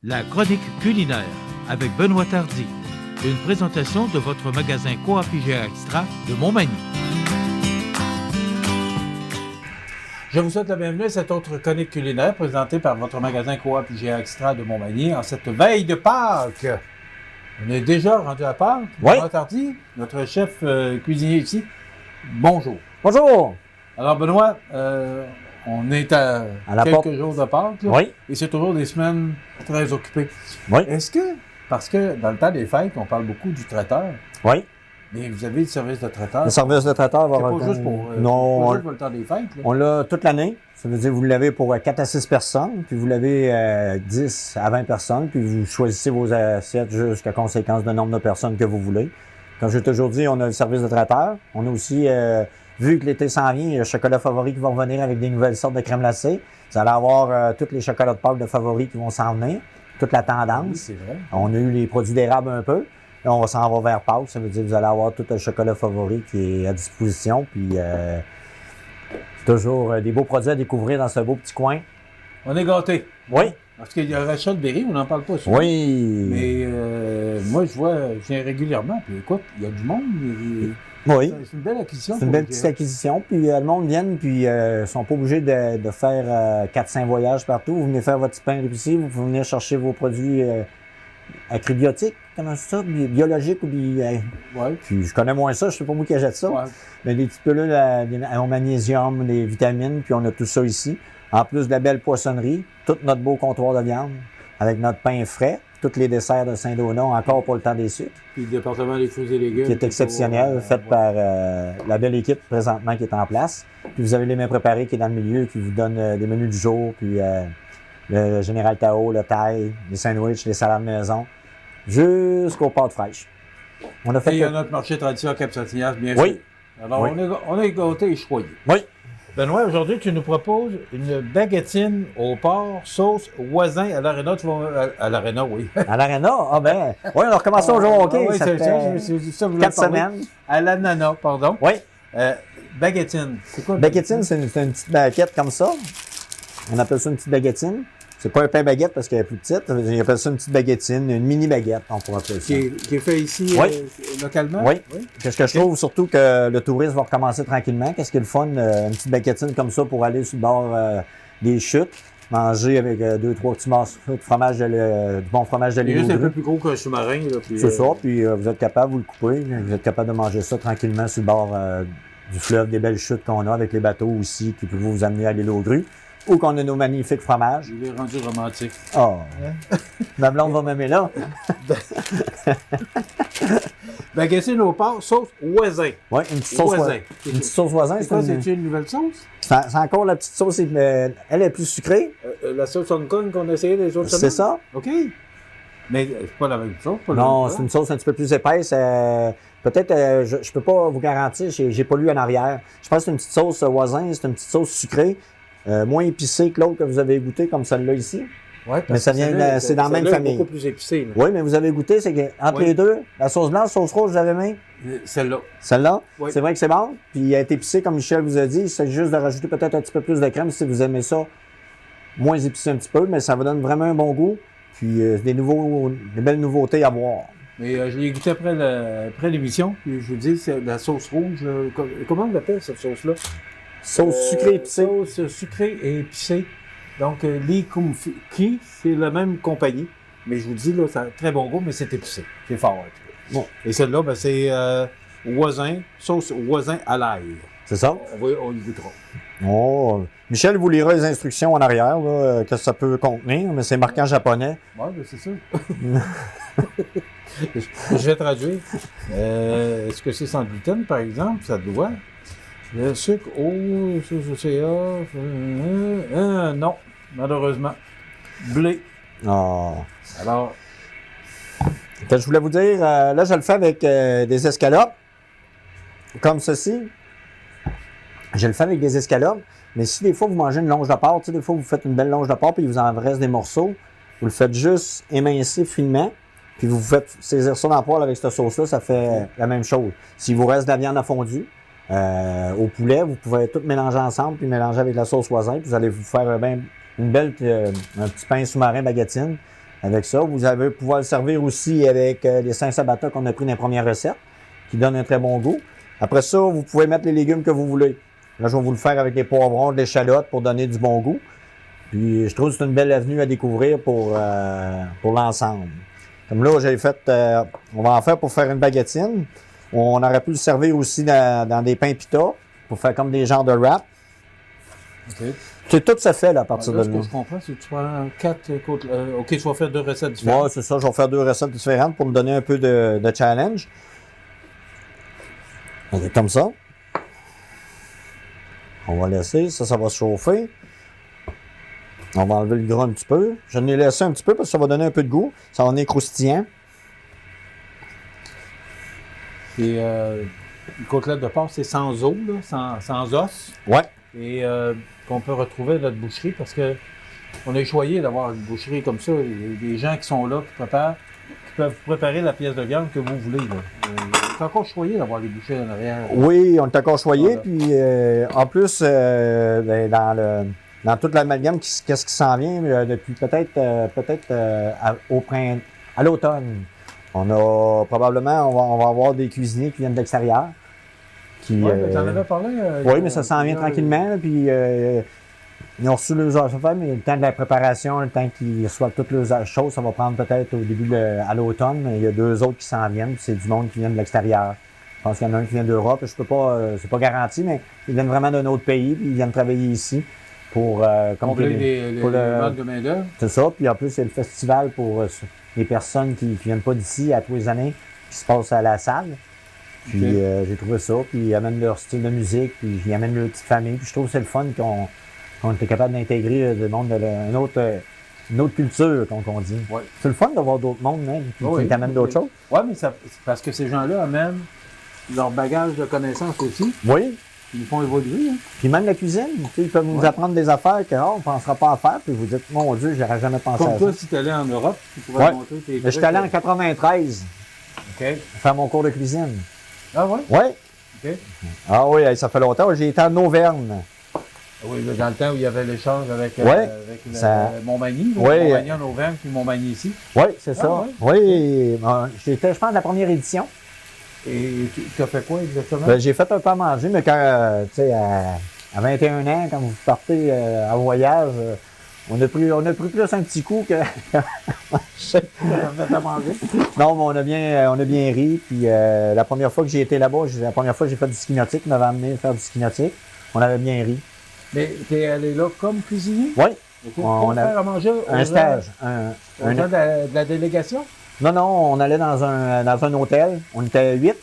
La chronique culinaire avec Benoît Tardy. Une présentation de votre magasin Coop IGA Extra de Montmagny. Je vous souhaite la bienvenue à cette autre chronique culinaire présentée par votre magasin Coop IGA Extra de Montmagny en cette veille de Pâques. On est déjà rendu à Pâques. Oui. Benoît Tardy, notre chef cuisinier ici. Bonjour. Bonjour! Alors Benoît, on est à quelques jours de Pâques. Là, Oui. et c'est toujours des semaines très occupées. Oui. Est-ce que, parce que dans le temps des fêtes, on parle beaucoup du traiteur, Oui. mais vous avez le service de traiteur. Le service de traiteur va C'est pas avoir- juste pour, Non, pas juste pour le temps des fêtes. Là. on l'a toute l'année. Ça veut dire que vous l'avez pour 4 à 6 personnes, puis vous l'avez 10 à 20 personnes, puis vous choisissez vos assiettes jusqu'à conséquence du nombre de personnes que vous voulez. Comme je t'ai toujours dit, on a le service de traiteur. On a aussi, vu que l'été s'en vient, il y a le chocolat favori qui va revenir avec des nouvelles sortes de crème glacée. Vous allez avoir tous les chocolats de Pâques de favoris qui vont s'en venir, toute la Oui, tendance. c'est vrai. On a eu les produits d'érable un peu. Là, on va s'en va vers Pâques. Ça veut dire que vous allez avoir tout le chocolat favori qui est à disposition. Puis, toujours des beaux produits à découvrir dans ce beau petit coin. On est gâtés. Oui. Parce qu'il y a Rachel Berry, on n'en parle pas souvent. Oui. Mais moi, je viens régulièrement. Puis écoute, il y a du monde. Oui. C'est une belle acquisition. C'est une belle petite acquisition. Puis, le monde vient, puis ils sont pas obligés de faire 4-5 voyages partout. Vous venez faire votre petit pain ici, vous pouvez venir chercher vos produits akribiotiques, comment c'est ça? Biologiques ou Ouais. Puis, je connais moins ça, je sais pas moi qui achète ça. Ouais. Mais des petites pilules au magnésium, des vitamines, puis on a tout ça ici. En plus de la belle poissonnerie, tout notre beau comptoir de viande, avec notre pain frais, tous les desserts de Saint-Donat, encore pour le temps des sucres, Puis le département des fruits et légumes. qui est exceptionnel, fait par la belle équipe présentement qui est en place. Puis vous avez les mets préparés qui est dans le milieu, qui vous donne des menus du jour, puis le Général Tao, le thaï, les sandwichs, les salades maison, jusqu'aux pâtes fraîches. On a Et fait il y a notre marché traditionnel Cap-Satignac, bien Oui. sûr. Alors, Oui. on est gâtés et choyés. Oui. Benoît, aujourd'hui, tu nous proposes une baguettine au porc, sauce voisin à l'aréna. À l'aréna, oui. À l'aréna? Ah ben, oui, on a recommencé au jour au hockey. oui, ça c'est fait ça, c'est ça que je voulais 4 parler. semaines. À l'ananas, pardon. Oui. Baguettine, c'est quoi? Baguettine, c'est une petite baguette comme ça. On appelle ça une petite baguettine. C'est pas un pain baguette parce qu'elle est plus petite. On appelle ça une petite baguettine, une mini baguette, on pourrait appeler ça. Qui est fait ici Oui. localement? Oui. Qu'est-ce que je trouve surtout que le tourisme va recommencer tranquillement. Qu'est-ce qui est le fun, une petite baguettine comme ça pour aller sur le bord des chutes, manger avec 2-3 petits morceaux de fromage du bon fromage de Il est l'île juste un peu Audrey. plus gros qu'un sous-marin. Là, puis, C'est ça, puis vous êtes capable, vous le coupez, vous êtes capable de manger ça tranquillement sur le bord du fleuve, des belles chutes qu'on a avec les bateaux aussi qui peuvent vous amener à l'île aux grues, ou qu'on a nos magnifiques fromages. Il est rendu romantique. Oh, ma blonde va m'aimer là. Baguettine au porc, sauce voisin. Oui, une petite sauce Voisin. Une petite sauce voisin, C'est quoi, c'est c'est une nouvelle sauce? c'est encore la petite sauce, elle est plus sucrée, La sauce Hong Kong qu'on a essayé les autres c'est semaines? ça? OK. Mais c'est pas la même chose. Pas la Non, même c'est une sauce un petit peu plus épaisse. Peut-être, je peux pas vous garantir, j'ai pas lu en arrière. Je pense que c'est une petite sauce voisin, c'est une petite sauce sucrée, moins épicée que l'autre que vous avez goûté, comme celle-là ici. Ouais, Mais ça vient c'est dans la même celle-là est famille. beaucoup plus épicé. Là. Oui, mais vous avez goûté, c'est qu'entre Oui. les deux, la sauce blanche, sauce rose, vous avez aimé? Celle-là. Celle-là, Oui. c'est vrai que c'est bon. Puis elle est épicée, comme Michel vous a dit. C'est juste de rajouter peut-être un petit peu plus de crème si vous aimez ça. Moins épicé un petit peu, mais ça vous donne vraiment un bon goût. Puis des belles nouveautés à voir. Mais je l'ai goûté après l'émission. Puis je vous dis, c'est la sauce rouge. Comment on l'appelle cette sauce-là? Sauce sucrée épicée. Sauce sucrée et épicée. Donc, Lee Kum Ki, c'est la même compagnie. Mais je vous dis, là, ça a très bon goût, mais c'est épicé. C'est fort un peu. Bon. Et celle-là, ben, c'est voisin, sauce voisin à l'ail. C'est ça? On y goûtera. Oh. Michel vous lira les instructions en arrière, là, que ça peut contenir, mais c'est marqué en japonais. Oui, ben, c'est ça. Je vais traduire. Est-ce que c'est sans gluten, par exemple? Ça doit. Le sucre au non, malheureusement. Blé. Oh. Alors, Je voulais vous dire, là, je le fais avec des escalopes, comme ceci. Je le fais avec des escalopes, mais si des fois vous mangez une longe de porc, tu sais, des fois vous faites une belle longe de porc, puis il vous en reste des morceaux, vous le faites juste émincer finement, puis vous faites saisir ça dans le poêle avec cette sauce-là, ça fait la même chose. S'il vous reste de la viande à fondue, au poulet, vous pouvez tout mélanger ensemble, puis mélanger avec la sauce voisin, puis vous allez vous faire une belle, un petit pain sous-marin baguettine. avec ça. Vous allez pouvoir le servir aussi avec les 5 ciabatta qu'on a pris dans les premières recettes, qui donnent un très bon goût. Après ça, vous pouvez mettre les légumes que vous voulez. Là, je vais vous le faire avec des poivrons, de l'échalote pour donner du bon goût. Puis, je trouve que c'est une belle avenue à découvrir pour l'ensemble. Comme là, j'ai fait, on va en faire pour faire une baguettine. On aurait pu le servir aussi dans des pains pita pour faire comme des genres de wrap. OK. C'est tout ça fait là, à partir de là. Ce que je comprends, c'est que tu prends 4 côtes. OK, tu vas faire 2 recettes différentes. Oui, c'est ça. Je vais faire 2 recettes différentes pour me donner un peu de challenge. OK, comme ça. On va laisser. Ça va se chauffer. On va enlever le gras un petit peu. Je l'ai laissé un petit peu parce que ça va donner un peu de goût. Ça va donner croustillant. Et une côtelette de porc, c'est sans os, là, sans os. Ouais. Et qu'on peut retrouver à notre boucherie parce que on est choyé d'avoir une boucherie comme ça. Il y a des gens qui sont là, qui peuvent préparer la pièce de viande que vous voulez. C'est encore choyé d'avoir les bouchers en arrière. Oui, on est encore choyé. Voilà. Puis en plus, dans toute l'amalgame, qu'est-ce qui s'en vient depuis peut-être à l'automne. On a probablement, on va avoir des cuisiniers qui viennent de l'extérieur. Oui, mais tu en avais parlé. Oui, mais ça s'en vient tranquillement. Là, puis ils ont reçu leurs affaires, mais le temps de la préparation, le temps qu'ils reçoivent toutes leurs choses, ça va prendre peut-être au début à l'automne. Mais il y a 2 autres qui s'en viennent, puis c'est du monde qui vient de l'extérieur. Je pense qu'il y en a un qui vient d'Europe. Je peux pas, c'est pas garanti, mais ils viennent vraiment d'un autre pays, puis ils viennent travailler ici pour combler les manques de main-d'œuvre. C'est ça. Puis en plus, c'est le festival pour les personnes qui viennent pas d'ici à tous les années, qui se passent à la salle. Puis j'ai trouvé ça, puis ils amènent leur style de musique, puis ils amènent leur petite famille. Puis je trouve que c'est le fun qu'on était capable d'intégrer le monde une autre culture, comme on dit. Ouais. C'est le fun d'avoir d'autres mondes, hein, qui t'amènent d'autres choses. Oui, mais c'est parce que ces gens-là amènent leur bagage de connaissances aussi. Oui. Ils nous font évoluer. Hein. Puis même la cuisine, ils peuvent nous apprendre des affaires qu'on ne pensera pas à faire, puis vous dites, mon Dieu, j'aurais jamais pensé à ça. Comme toi, si tu allais en Europe, tu pourrais montrer tes trucs. Je suis allé en 93 faire mon cours de cuisine. Ah ouais? Oui. OK. Ah oui, ça fait longtemps. J'ai été en Auvergne. Oui, dans le temps où il y avait l'échange avec Montmagny. Oui. Montmagny en Auvergne, puis Montmagny ici. Oui, c'est ça. Ouais. Oui. J'étais, je pense, la première édition. Et tu as fait quoi exactement? Ben, j'ai fait un peu à manger, mais quand, tu sais, à 21 ans, quand vous partez en voyage, on a pris plus un petit coup que fait à manger. Non, mais on a bien ri. Puis la première fois que j'ai été là-bas, la première fois que j'ai fait du ski nautique, on m'avait amené faire du ski nautique. On avait bien ri. Mais tu es allé là comme cuisinier? Oui. On a faire à manger un stage. Au temps de la délégation? Non, on allait dans un hôtel. On était 8.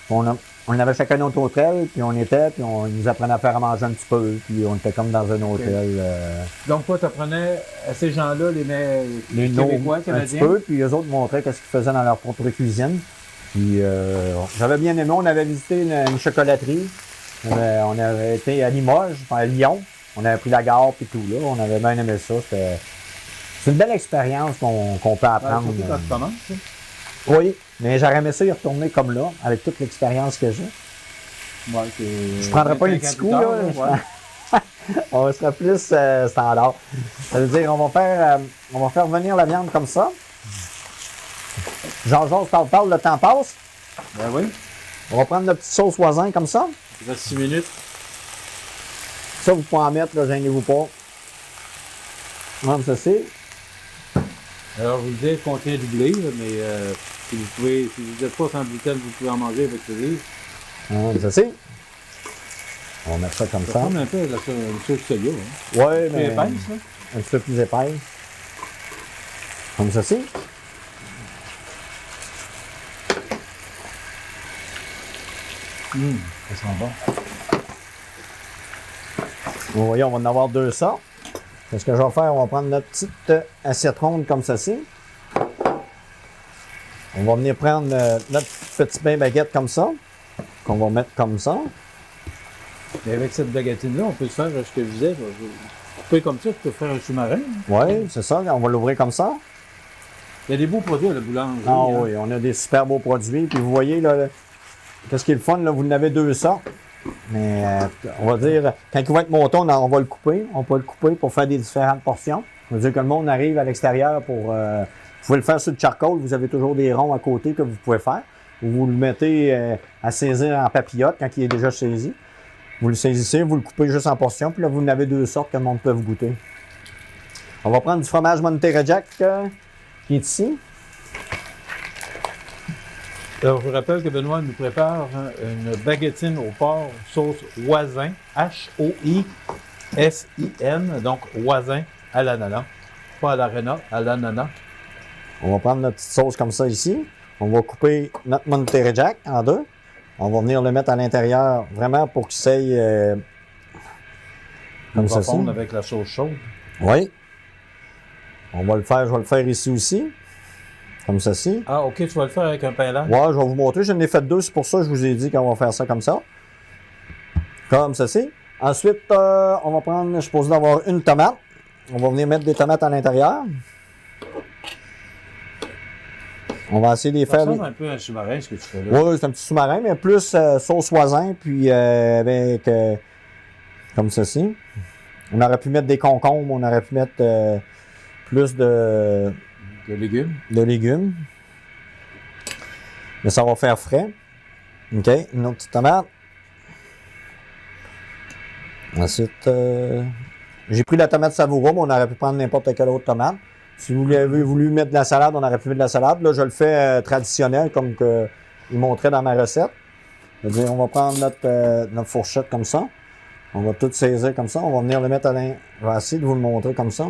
On avait chacun notre hôtel, puis on nous apprenait à faire à manger un petit peu, puis on était comme dans un hôtel. Donc, toi, tu apprenais à ces gens-là, les Québécois, Canadiens? Un petit peu, puis eux autres montraient qu'est-ce qu'ils faisaient dans leur propre cuisine. Puis j'avais bien aimé, on avait visité une chocolaterie. On avait été à Limoges, à Lyon. On avait pris la gare, puis tout, là. On avait bien aimé ça. C'est une belle expérience qu'on peut apprendre. Surtout quand tu commences, ça. Oui, mais j'aurais aimé ça y retourner comme là, avec toute l'expérience que j'ai. Ouais, je ne prendrais pas un petit coup, là. On serait plus standard. Ça veut dire, on va faire venir la viande comme ça. Jean-Jean, parle, le temps passe. Ben oui. On va prendre notre petite sauce voisin comme ça. Il reste 6 minutes. Ça, vous pouvez en mettre, là, gênez-vous pas. Comme ça, c'est. Alors, je vous disais qu'on contient du blé, mais si vous n'êtes pas sans gluten, vous pouvez en manger avec plaisir. Ça, c'est. On va mettre ça comme ça. Ça ressemble un peu à la sauce soya. Hein. Oui, mais. Plus épaisse, là. Un petit peu plus épaisse. Comme ça, c'est. Ça sent bon. Vous voyez, on va en avoir 200. Ce que je vais faire, on va prendre notre petite assiette ronde comme ceci. On va venir prendre notre petit pain baguette comme ça, qu'on va mettre comme ça. Et avec cette baguettine-là, on peut se faire ce que je disais. Couper comme ça, tu peux faire un sous-marin. Oui, c'est ça. On va l'ouvrir comme ça. Il y a des beaux produits à la boulangerie. Ah oui, on a des super beaux produits. Puis vous voyez, là, qu'est-ce qui est le fun, là, vous en avez 200. Mais on va dire, quand il va être monté, on va le couper. On peut le couper pour faire des différentes portions. Ça veut dire que le monde arrive à l'extérieur pour... vous pouvez le faire sur le charcoal, vous avez toujours des ronds à côté que vous pouvez faire. Vous le mettez à saisir en papillote quand il est déjà saisi. Vous le saisissez, vous le coupez juste en portions, puis là, vous en avez 2 sortes que le monde peut vous goûter. On va prendre du fromage Monterey Jack qui est ici. Alors, je vous rappelle que Benoît nous prépare une baguettine au porc sauce Hoisin, H-O-I-S-I-N, donc Hoisin à l'ananas. Pas à l'aréna, à l'ananas. On va prendre notre petite sauce comme ça ici. On va couper notre Monterey Jack en 2. On va venir le mettre à l'intérieur vraiment pour qu'il s'aille comme ça. Fondre avec la sauce chaude. Oui. On va le faire, je vais le faire ici aussi. Comme ceci. Ah, OK, tu vas le faire avec un pain là? Ouais, je vais vous montrer. Je n'ai fait 2, c'est pour ça que je vous ai dit qu'on va faire ça comme ça. Comme ceci. Ensuite, on va prendre, je suis supposé d'avoir une tomate. On va venir mettre des tomates à l'intérieur. On va essayer de les faire. Ça ressemble un peu à un sous-marin, ce que tu fais là. Oui, c'est un petit sous-marin, mais plus sauce Hoisin, puis avec comme ceci. On aurait pu mettre des concombres, on aurait pu mettre plus de légumes. Mais ça va faire frais. OK, une autre petite tomate. Ensuite, j'ai pris la tomate savoura, mais on aurait pu prendre n'importe quelle autre tomate. Si vous avez voulu mettre de la salade, on aurait pu mettre de la salade. Là, je le fais traditionnel, comme que il montrait dans ma recette. C'est-à-dire, on va prendre notre fourchette comme ça. On va tout saisir comme ça. On va venir le mettre à l'intérieur. Je vais essayer de vous le montrer comme ça.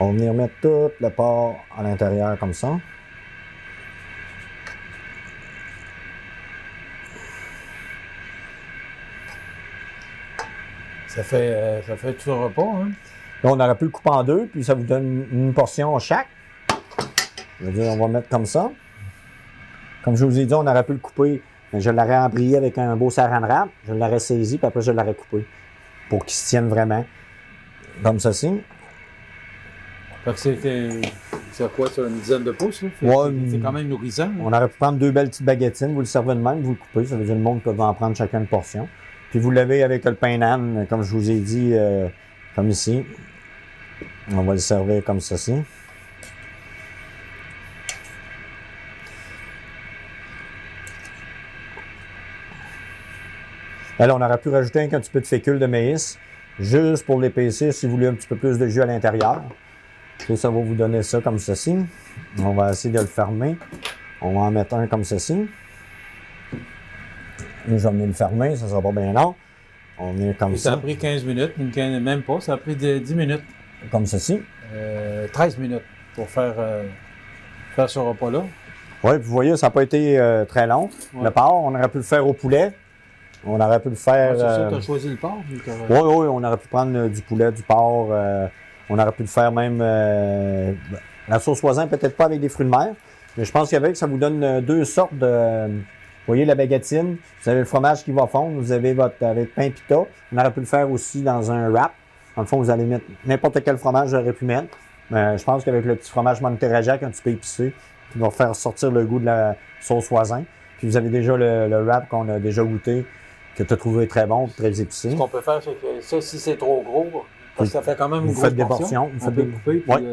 On va venir mettre tout le porc à l'intérieur comme ça. Ça fait tout un repas, hein? Là, on aurait pu le couper en 2, puis ça vous donne une portion chaque. Je veux dire, on va mettre comme ça. Comme je vous ai dit, on aurait pu le couper, mais je l'aurais embrayé avec un beau saran wrap. Je l'aurais saisi, puis après, je l'aurais coupé pour qu'il se tienne vraiment. Comme ceci. Fait que c'est quoi, ça, une dizaine de pouces, là? Ouais, c'est quand même nourrissant. Là. On aurait pu prendre 2 belles petites baguettines, vous le servez de même, vous le coupez, ça veut dire que le monde peut en prendre chacun une portion. Puis vous l'avez avec le pain d'âne, comme je vous ai dit, comme ici. On va le servir comme ceci. Là, on aurait pu rajouter un petit peu de fécule de maïs, juste pour l'épaissir si vous voulez un petit peu plus de jus à l'intérieur. Et ça va vous donner ça comme ceci. On va essayer de le fermer. On va en mettre un comme ceci. Et je vais venir le fermer, ça ne sera pas bien long. On est comme ça. Ça a pris 15 minutes, même pas, ça a pris 10 minutes. Comme ceci. 13 minutes pour faire ce repas-là. Oui, puis vous voyez, ça n'a pas été très long. Ouais. Le porc, on aurait pu le faire au poulet. On aurait pu le faire... c'est ça, tu as choisi le porc? Oui, on aurait pu prendre du poulet, du porc. On aurait pu le faire même... la sauce Hoisin, peut-être pas avec des fruits de mer, mais je pense qu'avec, ça vous donne 2 sortes de... Vous voyez la baguettine, vous avez le fromage qui va fondre, vous avez avec pain pita. On aurait pu le faire aussi dans un wrap. Dans le fond, vous allez mettre n'importe quel fromage, j'aurais pu mettre. Mais je pense qu'avec le petit fromage Monterey Jack, un petit peu épicé, qui va faire sortir le goût de la sauce Hoisin. Puis vous avez déjà le wrap qu'on a déjà goûté, que tu as trouvé très bon, très épicé. Ce qu'on peut faire, c'est que ça, si c'est trop gros, parce que ça fait quand même une grosse faites des portions. Vous peut le couper, puis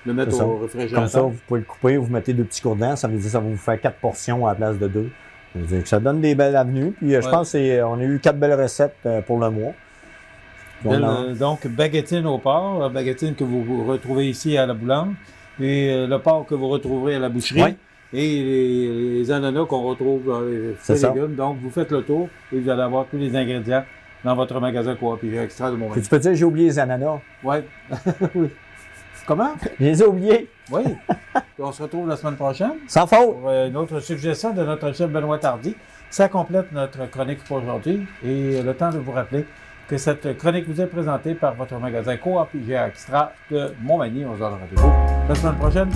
le mettre au réfrigérateur. Comme ça, vous pouvez le couper, vous mettez 2 petits cure-dents, ça veut dire que ça va vous faire 4 portions à la place de 2. Ça veut dire que ça donne des belles avenues. Puis je pense qu'on a eu 4 belles recettes pour le mois. Donc, baguettine au porc, la baguettine que vous retrouvez ici à la boulange, et le porc que vous retrouverez à la boucherie, et les ananas qu'on retrouve dans les fruits et légumes. Donc, vous faites le tour et vous allez avoir tous les ingrédients dans votre magasin Coop Extra de Montréal. Tu peux dire j'ai oublié les ananas? Oui. Oui. Comment? Je les ai oubliés. Oui. On se retrouve la semaine prochaine. Sans faute. Pour une autre suggestion de notre chef Benoît Tardy. Ça complète notre chronique pour aujourd'hui. Et le temps de vous rappeler que cette chronique vous est présentée par votre magasin Coop IGA Extra de Montmagny. On se donne rendez-vous la semaine prochaine.